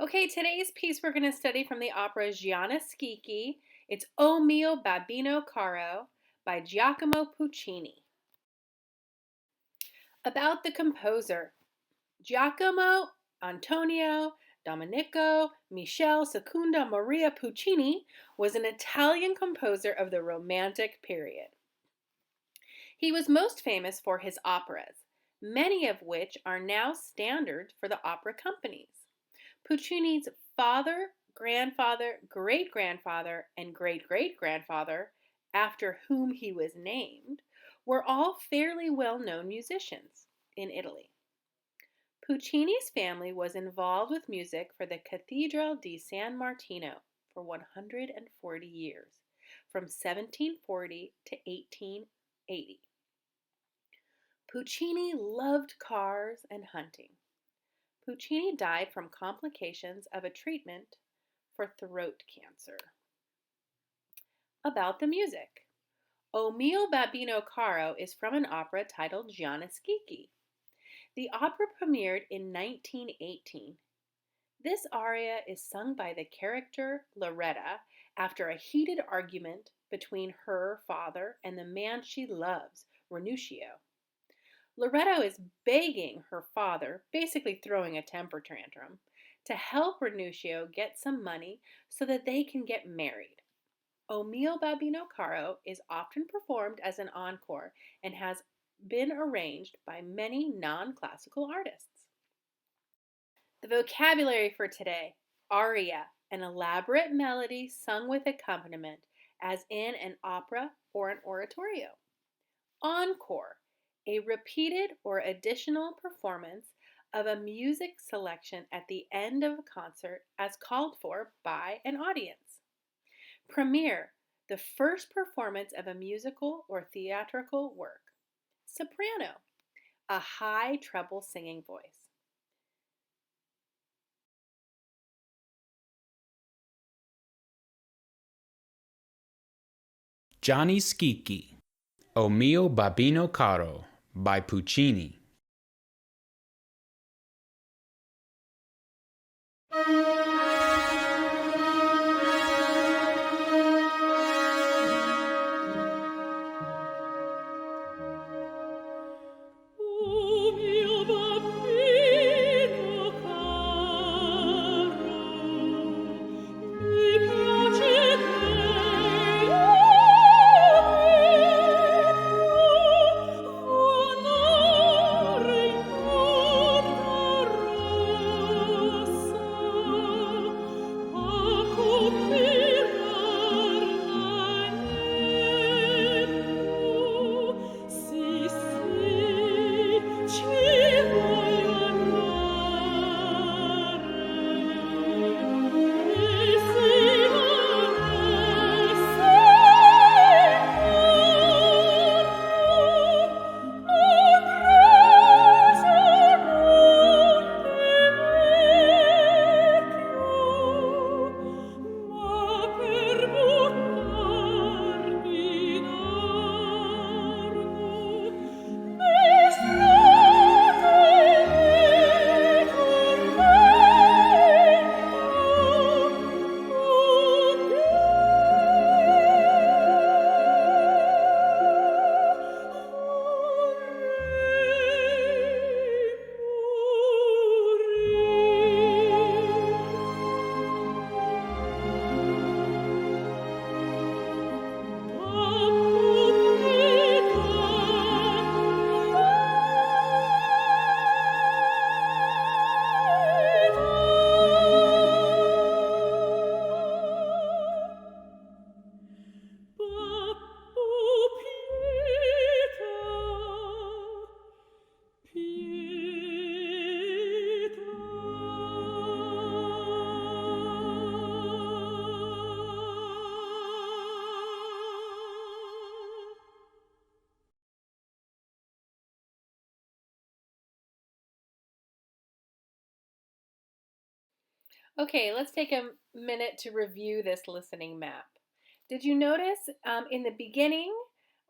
Okay, today's piece we're going to study from the opera Gianni Schicchi. It's O mio babbino caro by Giacomo Puccini. About the composer, Giacomo Antonio Domenico Michele Secunda Maria Puccini was an Italian composer of the Romantic period. He was most famous for his operas, many of which are now standard for the opera companies. Puccini's father, grandfather, great-grandfather, and great-great-grandfather, after whom he was named, were all fairly well-known musicians in Italy. Puccini's family was involved with music for the Cathedral di San Martino for 140 years, from 1740 to 1880. Puccini loved cars and hunting. Puccini died from complications of a treatment for throat cancer. About the music. O mio babbino caro is from an opera titled Gianni Schicchi. The opera premiered in 1918. This aria is sung by the character Loretta after a heated argument between her father and the man she loves, Rannuccio. Loretto is begging her father, basically throwing a temper tantrum, to help Rannuccio get some money so that they can get married. O mio babbino caro is often performed as an encore and has been arranged by many non-classical artists. The vocabulary for today: aria, an elaborate melody sung with accompaniment, as in an opera or an oratorio. Encore, a repeated or additional performance of a music selection at the end of a concert as called for by an audience. Premiere, the first performance of a musical or theatrical work. Soprano, a high treble singing voice. Gianni Schicchi, O mio babbino caro by Puccini. Okay, let's take a minute to review this listening map. Did you notice in the beginning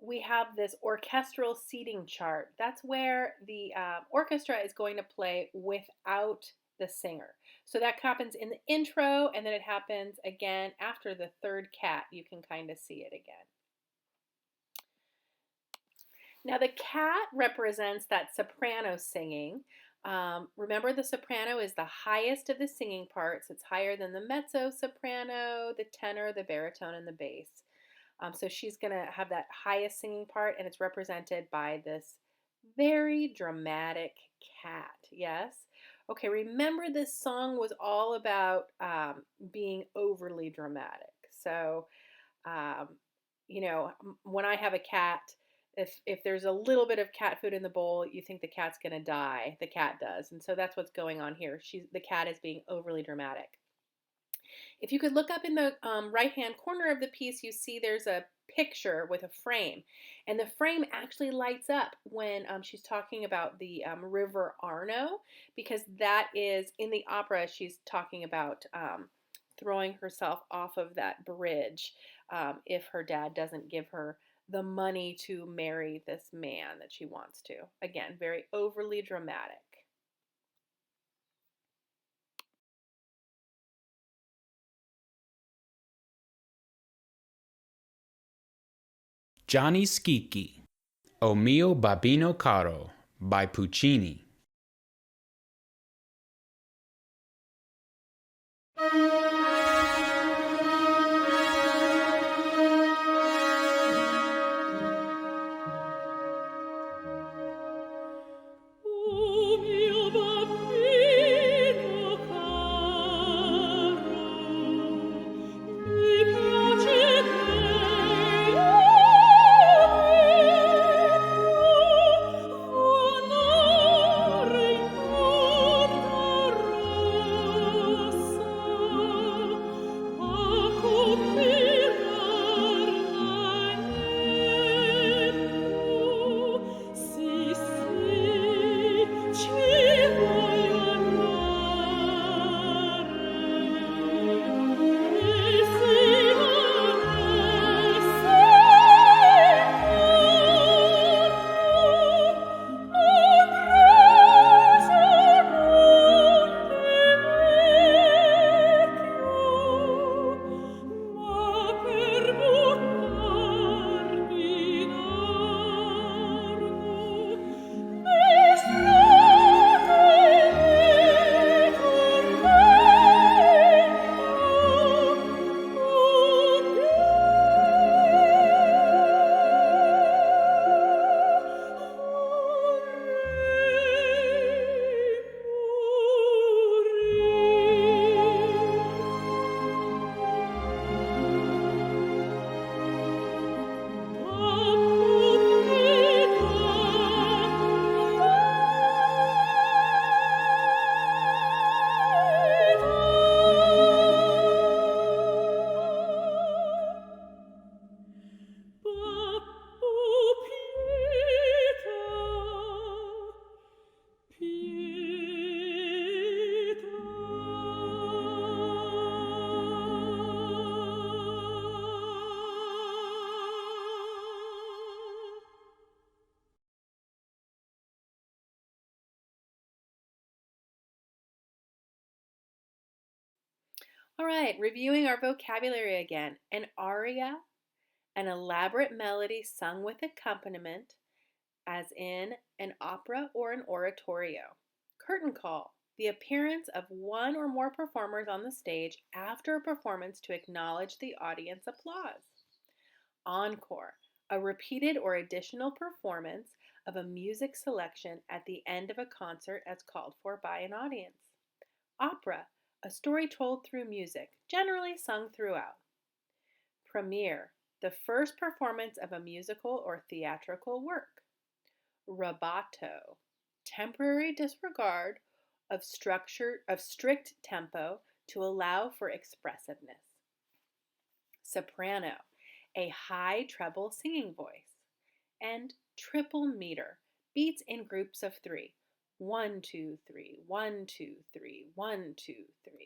we have this orchestral seating chart? That's where the orchestra is going to play without the singer. So that happens in the intro, and then it happens again after the third cat. You can kind of see it again. Now the cat represents that soprano singing. Remember, the soprano is the highest of the singing parts. It's higher than the mezzo soprano, the tenor, the baritone, and the bass. So she's going to have that highest singing part, and it's represented by this very dramatic cat. Yes? Okay, remember this song was all about being overly dramatic. So, um, when I have a cat, if there's a little bit of cat food in the bowl, you think the cat's going to die. The cat does. And so that's what's going on here. The cat is being overly dramatic. If you could look up in the right-hand corner of the piece, you see there's a picture with a frame. And the frame actually lights up when she's talking about the river Arno, because that is, in the opera, she's talking about throwing herself off of that bridge if her dad doesn't give her the money to marry this man that she wants to. Again, very overly dramatic. Gianni Schicchi, O mio babbino caro, by Puccini. All right, reviewing our vocabulary again. An aria, an elaborate melody sung with accompaniment, as in an opera or an oratorio. Curtain call, the appearance of one or more performers on the stage after a performance to acknowledge the audience applause. Encore, a repeated or additional performance of a music selection at the end of a concert as called for by an audience. Opera, a story told through music, generally sung throughout. Premiere, the first performance of a musical or theatrical work. Rubato, temporary disregard of strict tempo to allow for expressiveness. Soprano, a high treble singing voice. And triple meter, beats in groups of three. 1, 2, 3, 1, 2, 3, 1, 2, 3.